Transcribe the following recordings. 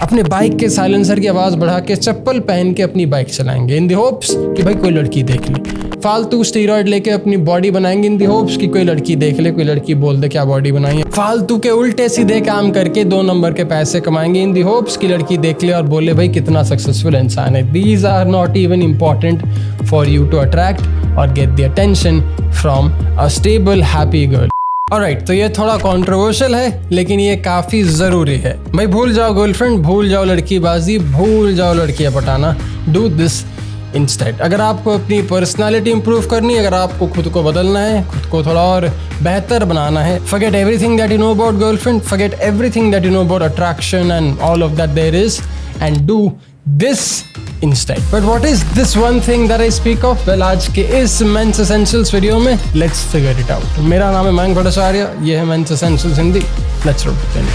अपने बाइक के साइलेंसर की आवाज़ बढ़ा के चप्पल पहन के अपनी बाइक चलाएंगे इन दी होप्स कि भाई कोई लड़की देख ले। फालतू स्टीरॉयड लेके अपनी बॉडी बनाएंगे इन दी होप्स कि कोई लड़की देख ले, कोई लड़की बोल दे क्या बॉडी बनाई है। फालतू के उल्टे सीधे काम करके 2 नंबर के पैसे कमाएंगे इन दी होप्स कि लड़की देख ले और बोले भाई कितना सक्सेसफुल इंसान है। These are not even important for you to attract or get the attention from a stable happy girl. Alright, तो ये थोड़ा कंट्रोवर्शियल है लेकिन ये काफ़ी ज़रूरी है। भाई भूल जाओ गर्लफ्रेंड, भूल जाओ लड़कीबाजी, भूल जाओ लड़कियां पटाना। Do this instead. अगर आपको अपनी पर्सनालिटी इंप्रूव करनी है, अगर आपको खुद को बदलना है, खुद को थोड़ा और बेहतर बनाना है, forget everything that you know about girlfriend, forget everything that you know about attraction and all of that there is, and do this instead. But what is this one thing that I speak of? Well, आज के इस Men's Essentials video में let's figure it out. मेरा नाम है मयंक भट्टाचार्य, ये है Men's Essentials Hindi. Let's roll it in.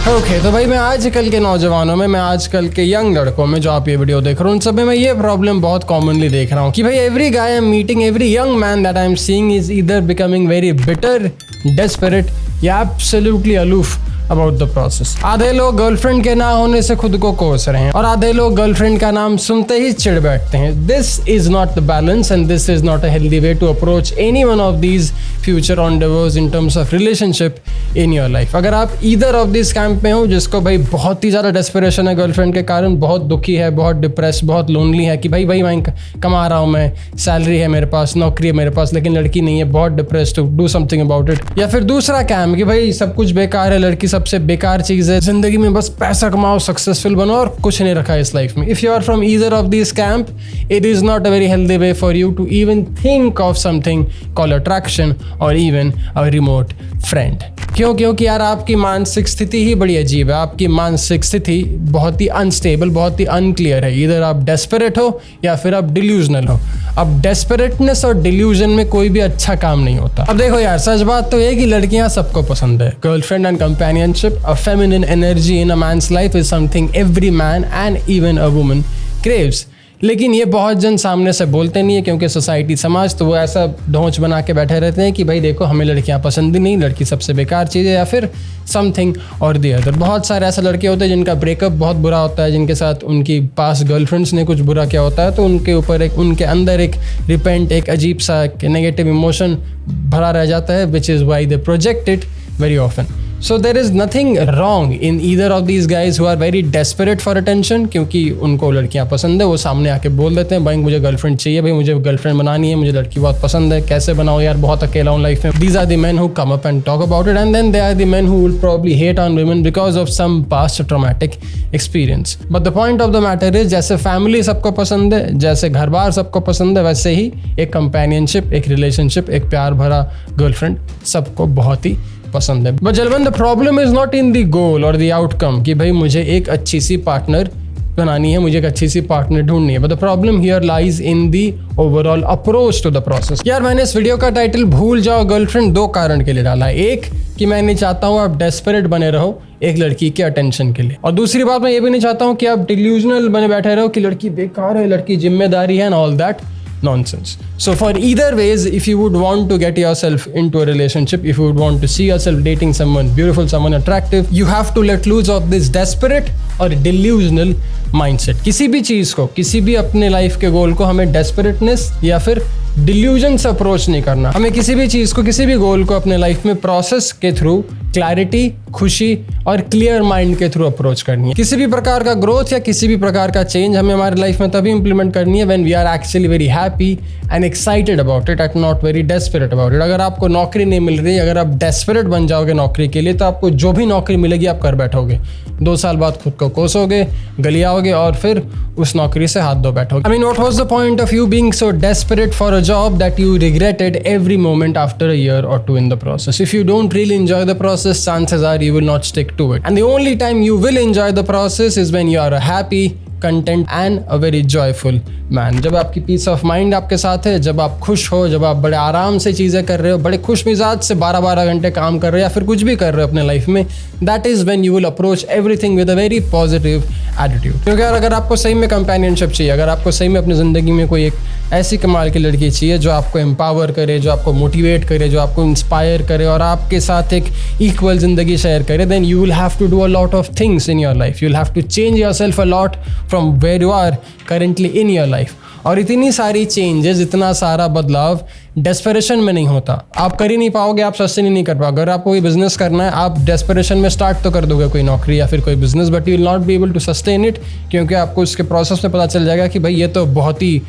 Okay, तो भाई मैं आजकल के नौजवानों में, मैं आजकल के यंग लड़कों में जो आप ये वीडियो देख रहे हो उन सब में मैं ये प्रॉब्लम बहुत कॉमनली देख रहा हूँ कि भाई every guy I am meeting, every young man that I am seeing is either becoming very bitter, desperate या absolutely aloof about the process. आधे लोग गर्लफ्रेंड के ना होने से खुद को कोस रहे हैं और आधे लोग गर्लफ्रेंड का नाम सुनते ही चिढ़ बैठते हैं। This is not the balance and this is not a healthy way to approach any one of these future endeavours in terms of relationship in your life. अगर आप ईदर ऑफ दिस कैंप में हो जिसको भाई बहुत ही ज़्यादा desperation है girlfriend के कारण, बहुत दुखी है, बहुत डिप्रेस, बहुत लोनली है कि भाई मैं कमा रहा हूँ, मैं सैलरी है मेरे पास, नौकरी है मेरे पास, लेकिन लड़की नहीं है, बहुत depress, to do something about it. या फिर दूसरा कैंप कि भाई सब कुछ बेकार है, लड़की सबसे बेकार चीज़ है, जिंदगी में बस पैसा कमाओ, सक्सेसफुल बनो और कुछ नहीं रखा है इस लाइफ में। If you are from either of this camp, it is not a very healthy way for you to even think of something call attraction और इवन अ रिमोट फ्रेंड। क्योंकि यार आपकी मानसिक स्थिति ही बड़ी अजीब है, आपकी मानसिक स्थिति बहुत ही अनस्टेबल, बहुत ही अनक्लियर है। इधर आप डेस्परेट हो या फिर आप डिल्यूजनल हो। अब डेस्परेटनेस और डिल्यूजन में कोई भी अच्छा काम नहीं होता। अब देखो यार, सच बात तो ये कि लड़कियां सबको पसंद है। Girlfriend and companionship, a feminine energy in a man's life is something every man and even a woman craves. लेकिन ये बहुत जन सामने से बोलते नहीं है क्योंकि सोसाइटी, समाज तो वो ऐसा ढोंच बना के बैठे रहते हैं कि भाई देखो हमें लड़कियां पसंद ही नहीं, लड़की सबसे बेकार चीज़ है या फिर समथिंग और दी अदर। बहुत सारे ऐसे लड़के होते हैं जिनका ब्रेकअप बहुत बुरा होता है, जिनके साथ उनकी पास गर्लफ्रेंड्स ने कुछ बुरा किया होता है, तो उनके ऊपर उनके अंदर एक रिपेंट, एक अजीब सा नेगेटिव इमोशन भरा रह जाता है, which is why they project it very often. So there is nothing wrong in either of these guys who are very desperate for attention, क्योंकि उनको लड़कियां पसंद है, वो सामने आके बोल देते हैं भाई मुझे गर्लफ्रेंड चाहिए, भाई मुझे गर्लफ्रेंड बनानी है, मुझे लड़की बहुत पसंद है, कैसे बनाओ यार, बहुत अकेला हूँ लाइफ में। These are the men who come up and talk about it, and then they are the men who will probably hate on women because of some past traumatic experience. But the point of the matter is, जैसे family सबको पसंद है, जैसे घर बार सबको पसंद है, वैसे ही एक कंपेनियनशिप, एक रिलेशनशिप, एक प्यार भरा गर्लफ्रेंड सबको बहुत ही पसंद है। बट जलवन, the problem is not in the goal or the outcome कि भाई मुझे एक अच्छी सी पार्टनर बनानी है, मुझे एक अच्छी सी पार्टनर ढूंढनी है। But the problem here lies in the overall approach to the process. यार मैंने इस वीडियो का टाइटल भूल जाओ गर्लफ्रेंड 2 कारण के लिए डाला है। एक कि मैं नहीं चाहता हूँ आप डेस्परेट बने रहो एक लड़की के अटेंशन के लिए, और दूसरी बात मैं ये भी नहीं चाहता हूँ कि आप डिल्यूजनल बने बैठे रहो कि लड़की बेकार है, लड़की जिम्मेदारी है and all that nonsense. So for either ways, if you would want to get yourself into a relationship, if you would want to see yourself dating someone beautiful, someone attractive, you have to let loose of this desperate or delusional mindset. किसी भी चीज़ को, किसी भी अपने life के गोल को हमें डेस्परेटनेस या फिर डिल्यूजन से अप्रोच नहीं करना। हमें किसी भी चीज़ को, किसी भी गोल को अपने लाइफ में प्रोसेस के थ्रू, क्लैरिटी, खुशी और क्लियर माइंड के थ्रू अप्रोच करनी है। किसी भी प्रकार का ग्रोथ या किसी भी प्रकार का चेंज हमें हमारी लाइफ में तभी इंप्लीमेंट करनी है when we are actually very happy and excited about it and not very desperate about it. अगर आपको नौकरी नहीं मिल रही, अगर आप डेस्परेट बन जाओगे नौकरी के लिए, तो आपको जो भी नौकरी मिलेगी आप कर बैठोगे, 2 साल बाद खुद को कोसोगे, गलियाओगे और फिर उस नौकरी से हाथ धो बैठोगे। I mean, what was the point of you being so desperate for a job that you regretted every moment after a year or 2 in the process? If you don't really enjoy the process, chances are you will not stick to it. And the only time you will enjoy the process is when you are a happy, content and a very joyful man. जब आपकी piece of mind आपके साथ है, जब आप खुश हो, जब आप बड़े आराम से चीज़ें कर रहे हो, बड़े खुश मिजाज से 12-12 घंटे काम कर रहे हो या फिर कुछ भी कर रहे हो अपने लाइफ में, that is when you will approach everything with a very positive attitude. क्योंकि अगर आपको सही में कंपेनियनशिप चाहिए, अगर आपको सही में अपनी ज़िंदगी में कोई एक ऐसी कमाल की लड़की चाहिए जो आपको एम्पावर करे, जो आपको मोटिवेट करे, जो आपको इंस्पायर करे और आपके साथ एक इक्वल ज़िंदगी शेयर करे, then you will have to do a lot of things in your life. You will have to change yourself a lot from where you are currently in your life. और इतनी सारी changes, इतना सारा बदलाव desperation में नहीं होता। आप कर ही नहीं पाओगे, आप सस्टेन ही नहीं कर पाओगे। अगर आपको कोई बिजनेस करना है, आप डेस्परेशन में स्टार्ट तो कर दोगे कोई नौकरी या फिर कोई business, but you will not be able to sustain it, क्योंकि आपको उसके प्रोसेस में पता चल जाएगा कि भाई ये तो बहुत ही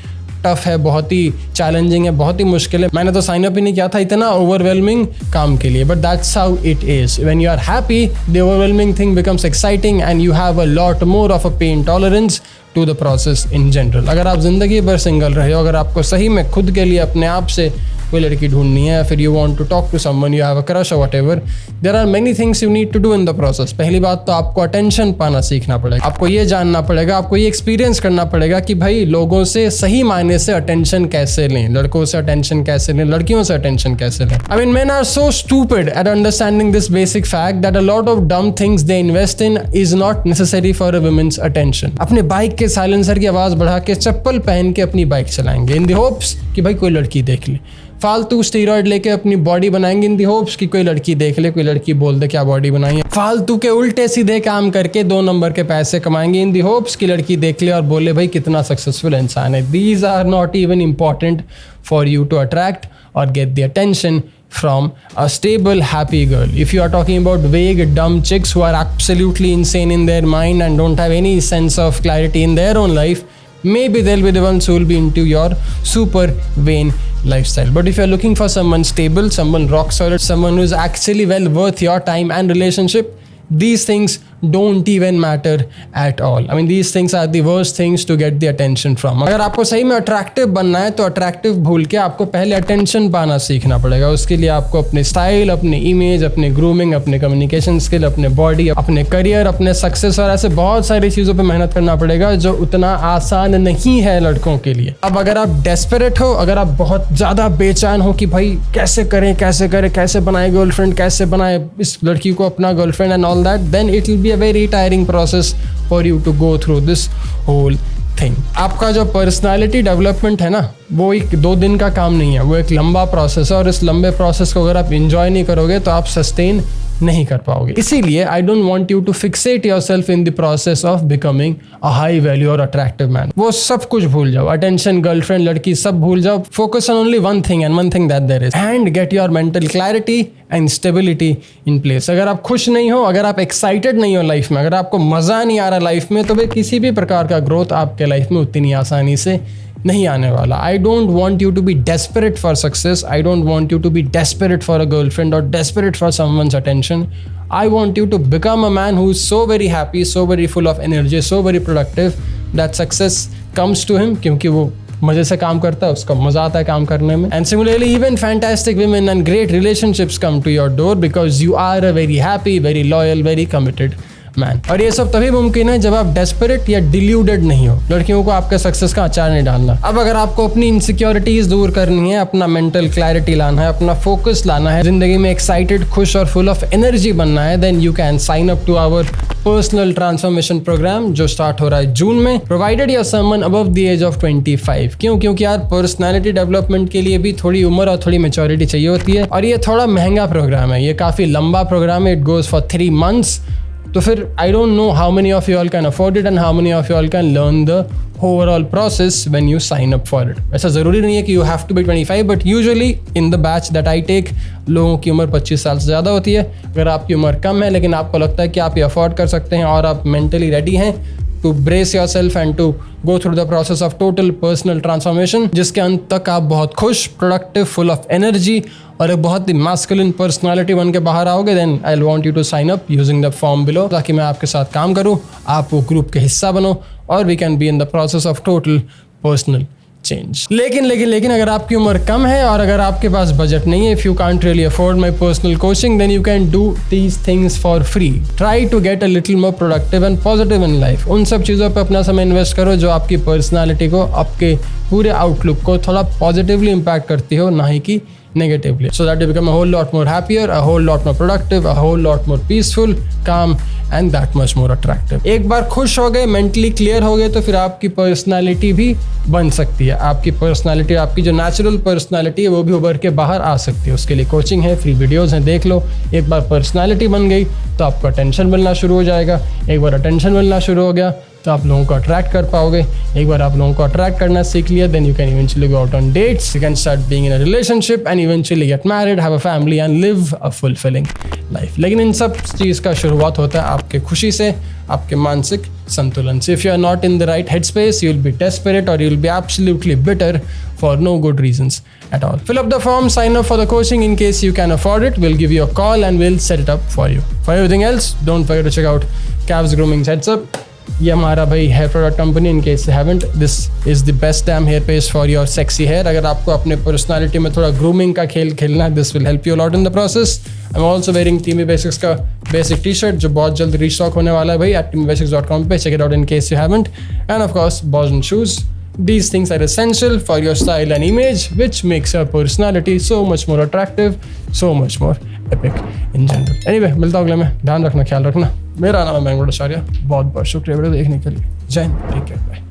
टफ है, बहुत ही चैलेंजिंग है, बहुत ही मुश्किल है, मैंने तो साइन अप ही नहीं किया था इतना ओवरवेलमिंग काम के लिए। But that's how it is. When you are happy, the overwhelming thing becomes exciting and you have a lot more of a pain tolerance to the process in general. अगर आप जिंदगी भर सिंगल रहे हो, अगर आपको सही में खुद के लिए अपने आप से कोई लड़की ढूंढनी है, फिर you want to talk to someone, you have a crush or whatever, there are many things you need to do in the process. पहली बात तो आपको अटेंशन पाना सीखना पड़ेगा, आपको ये जानना पड़ेगा, आपको ये एक्सपीरियंस करना पड़ेगा कि भाई लोगों से सही मायने से अटेंशन कैसे लें, लड़कों से अटेंशन कैसे लें, लड़कियों से अटेंशन कैसे लें। I mean men are so stupid at understanding this basic fact that a lot of dumb things they invest in is not necessary for a woman's attention। अपने बाइक के साइलेंसर की आवाज बढ़ा के चप्पल पहन के अपनी बाइक चलाएंगे इन द होप्स कि भाई कोई लड़की देख ले। फालतू स्टीरॉयड लेके अपनी बॉडी बनाएंगे इन दी होप्स कि कोई लड़की देख ले, कोई लड़की बोल दे क्या बॉडी बनाई है। फालतू के उल्टे सीधे काम करके 2 नंबर के पैसे कमाएंगे इन दी होप्स कि लड़की देख ले और बोले भाई कितना सक्सेसफुल इंसान है। These are not even important for you to attract or get the attention from a stable, happy girl. If you are talking about vague, dumb chicks who are absolutely insane in their mind and don't have any sense of clarity in their own life, maybe they'll be the ones who will be into your super vain lifestyle. But if you're looking for someone stable, someone rock solid, someone who's actually well worth your time and relationship, these things don't even matter at all. I mean, these things are the worst things to get the attention from. अगर आपको सही में attractive बनना है तो attractive भूल के आपको पहले अटेंशन पाना सीखना पड़ेगा। उसके लिए आपको अपने स्टाइल, अपने इमेज, अपने ग्रूमिंग, अपने कम्युनिकेशन स्किल, अपने बॉडी, अपने करियर, अपने सक्सेस और ऐसे बहुत सारी चीज़ों पे मेहनत करना पड़ेगा जो उतना आसान नहीं है लड़कों के लिए। अब अगर आप डेस्परेट हो, अगर आप बहुत ज़्यादा बेचैन हो कि भाई कैसे करें, कैसे बनाए गर्लफ्रेंड, कैसे बनाए इस लड़की को अपना girlfriend and all that, then it will be a very tiring process for you to go through this whole thing। आपका जो पर्सनालिटी डेवलपमेंट है ना, वो एक 2 दिन का काम नहीं है, वो एक लंबा प्रोसेस है और इस लंबे प्रोसेस को अगर आप इंजॉय नहीं करोगे तो आप सस्टेन नहीं कर पाओगे। इसीलिए I don't want you to fixate yourself in the process of becoming a high value और अट्रैक्टिव मैन। वो सब कुछ भूल जाओ, अटेंशन, गर्लफ्रेंड, लड़की सब भूल जाओ। Focus on only one thing and one thing that there is, and get your mental clarity and stability in place. अगर आप खुश नहीं हो, अगर आप एक्साइटेड नहीं हो लाइफ में, अगर आपको मजा नहीं आ रहा लाइफ में, तो भाई किसी भी प्रकार का ग्रोथ आपके लाइफ में उतनी आसानी से नहीं आने वाला। I don't want you to be desperate for success, I don't want you to be desperate for a girlfriend और desperate for someone's attention. I want you to become a man who is so very happy, so very full of energy, so very productive that success comes to him, क्योंकि वो मजे से काम करता है, उसको मजा आता है काम करने में। And similarly even fantastic women and great relationships come to your door because you are a very happy, very loyal, very committed man. और ये सब तभी मुमकिन है जब आप डेस्परेट या डिल्यूडेड नहीं हो। लड़कियों को आपके सक्सेस का अचार नहीं डालना। अब अगर आपको अपनी इनसिक्योरिटीज दूर करनी है, अपना मेंटल क्लैरिटी लाना है, अपना फोकस लाना है, जिंदगी में एक्साइटेड, खुश और फुल ऑफ एनर्जी बनना है, then you can sign up to our personal transformation program जो स्टार्ट हो रहा है जून में, provided your someone above the age of 25। क्योंकि यार पर्सनैलिटी डेवलपमेंट के लिए भी थोड़ी उम्र और थोड़ी मेच्योरिटी चाहिए होती है और ये थोड़ा महंगा प्रोग्राम है, ये काफ़ी लंबा प्रोग्राम है, इट गोज फॉर 3 months। तो फिर I don't know how many of you all can afford it and how many of you all can learn the overall process when you sign up for it. ऐसा ज़रूरी नहीं है कि you have to be 25, but usually in the batch that I take लोगों की उम्र 25 साल से ज़्यादा होती है। अगर आपकी उम्र कम है लेकिन आपको लगता है कि आप ये अफोर्ड कर सकते हैं और आप मेंटली रेडी हैं to brace yourself and to go through the process of total personal transformation, जिसके अंत तक आप बहुत खुश, प्रोडक्टिव, फुल ऑफ एनर्जी और एक बहुत ही masculine personality बन के बाहर आओगे, then I'll want you to sign up using the form below ताकि मैं आपके साथ काम करूँ, आप वो ग्रुप के हिस्सा बनो और we can be in the process of total personal change. लेकिन अगर आपकी उम्र कम है और अगर आपके पास बजट नहीं है, if you can't really afford my personal coaching, then you can do these things for free. Try to get a little more productive and positive in life. उन सब चीज़ों पे अपना समय इन्वेस्ट करो जो आपकी पर्सनालिटी को, आपके पूरे आउटलुक को थोड़ा पॉजिटिवली इम्पैक्ट करती हो, ना ही कि negatively, so that you become a whole lot more happier, a whole lot more productive, a whole lot more peaceful, calm and that much more attractive. एक बार खुश हो गए, मेंटली क्लियर हो गए, तो फिर आपकी पर्सनालिटी भी बन सकती है. आपकी पर्सनालिटी, आपकी जो नेचुरल पर्सनालिटी है वो भी उभर के बाहर आ सकती है. उसके लिए कोचिंग है, फ्री वीडियोस हैं, देख लो. एक बार पर्सनालिटी बन गई तो आपको अटेंशन मिलना शुरू हो जाएगा. एक बार अटेंशन मिलना शुरू हो गया तो आप लोगों को अट्रैक्ट कर पाओगे. एक बार आप लोगों को अट्रैक्ट करना सीख लिया, then you can eventually go out on dates, you can start being in a relationship and eventually get married, have a family and live a fulfilling life. लेकिन इन सब चीज़ का शुरुआत होता है आपके खुशी से, आपके मानसिक संतुलन से. If you are not in the right head space, you will be desperate और you will be absolutely bitter for no good reasons at all. Fill up the form, sign up for the coaching in case you can afford it. We'll give you a call and we'll set it up for you. For everything else, don't forget to check out Cavs Grooming Heads Up. ये हमारा भाई hair product company. In case haven't, this is the best damn hair paste for your sexy hair. अगर आपको अपने personality में थोड़ा grooming का खेल खेलना है, this will help you lot in the process. I am also wearing टीमी बेसिक्स का बेसिक टी शर्ट जो बहुत जल्द रीस्टॉक होने वाला है भाई at teambasics.com पे. Check it out in case you haven't. And of course Boston shoes. These things are essential for your style and image, which makes your personality so much more attractive, so much more epic in general. Anyway, मिलता हूँ अगले में. ध्यान रखना, ख्याल रखना. मेरा नाम है मैंगो आचार्य. बहुत बहुत शुक्रिया वीडियो देखने के लिए. जय हिंद, टेक केयर, बाय.